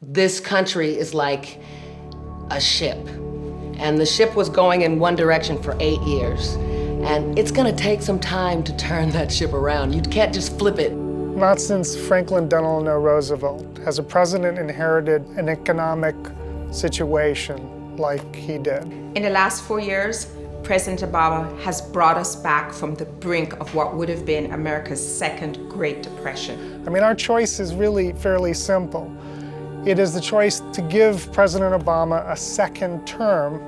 This country is like a ship, and the ship was going in one direction for 8 years, and it's gonna take some time to turn that ship around. You can't just flip it. Not since Franklin Delano Roosevelt has a president inherited an economic situation like he did. In the last 4 years, President Obama has brought us back from the brink of what would have been America's second Great Depression. I mean, our choice is really fairly simple. It is the choice to give President Obama a second term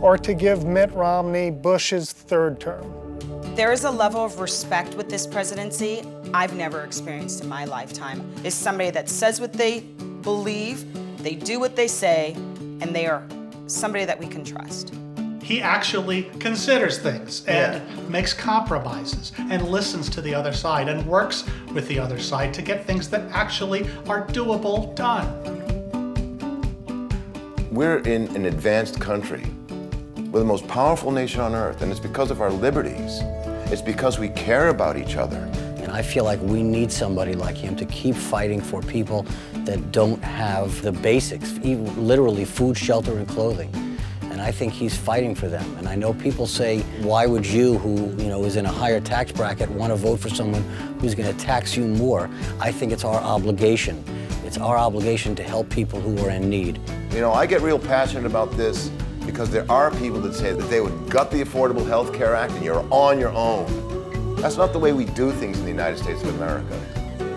or to give Mitt Romney Bush's third term. There is a level of respect with this presidency I've never experienced in my lifetime. It's somebody that says what they believe, they do what they say, and they are somebody that we can trust. He actually considers things and makes compromises and listens to the other side and works with the other side to get things that actually are doable done. We're in an advanced country. We're the most powerful nation on earth, and it's because of our liberties. It's because we care about each other. And I feel like we need somebody like him to keep fighting for people that don't have the basics, even literally food, shelter, and clothing. And I think he's fighting for them. And I know people say, why would you, who is in a higher tax bracket, want to vote for someone who's going to tax you more? I think it's our obligation. It's our obligation to help people who are in need. You know, I get real passionate about this because there are people that say that they would gut the Affordable Health Care Act and you're on your own. That's not the way we do things in the United States of America.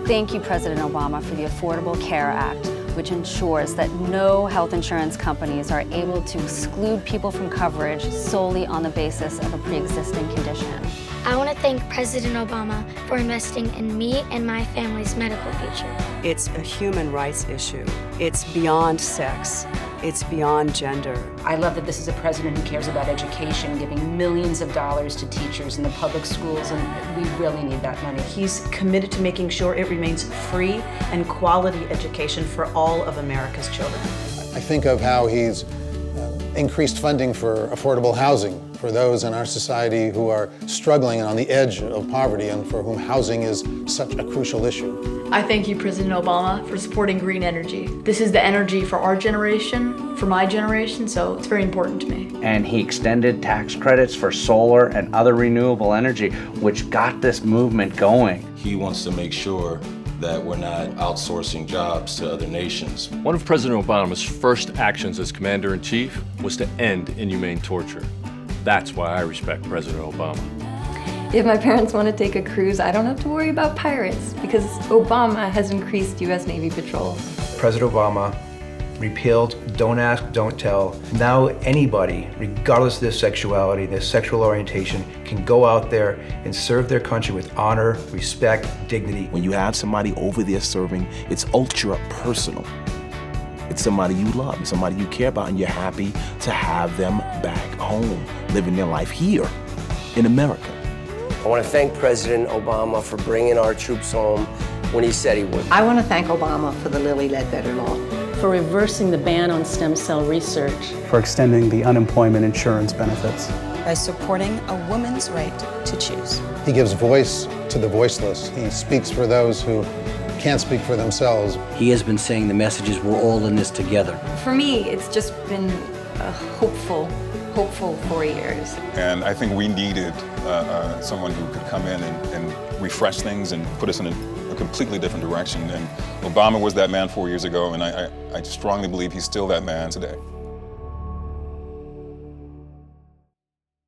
Thank you, President Obama, for the Affordable Care Act, which ensures that no health insurance companies are able to exclude people from coverage solely on the basis of a pre-existing condition. I want to thank President Obama for investing in me and my family's medical future. It's a human rights issue. It's beyond sex. It's beyond gender. I love that this is a president who cares about education, giving millions of dollars to teachers in the public schools, and we really need that money. He's committed to making sure it remains free and quality education for all of America's children. I think of how he's increased funding for affordable housing for those in our society who are struggling and on the edge of poverty and for whom housing is such a crucial issue. I thank you, President Obama, for supporting green energy. This is the energy for our generation, for my generation, so it's very important to me. And he extended tax credits for solar and other renewable energy, which got this movement going. He wants to make sure that we're not outsourcing jobs to other nations. One of President Obama's first actions as Commander-in-Chief was to end inhumane torture. That's why I respect President Obama. If my parents want to take a cruise, I don't have to worry about pirates because Obama has increased U.S. Navy patrols. President Obama repealed Don't Ask, Don't Tell. Now anybody, regardless of their sexuality, their sexual orientation, can go out there and serve their country with honor, respect, dignity. When you have somebody over there serving, it's ultra personal. It's somebody you love, somebody you care about, and you're happy to have them back home, living their life here in America. I want to thank President Obama for bringing our troops home when he said he would. I want to thank Obama for the Lilly Ledbetter Law, for reversing the ban on stem cell research, for extending the unemployment insurance benefits, by supporting a woman's right to choose. He gives voice to the voiceless. He speaks for those who can't speak for themselves. He has been saying the messages, we're all in this together. For me, it's just been a hopeful 4 years. And I think we needed someone who could come in and refresh things and put us in a completely different direction. And Obama was that man 4 years ago, and I strongly believe he's still that man today.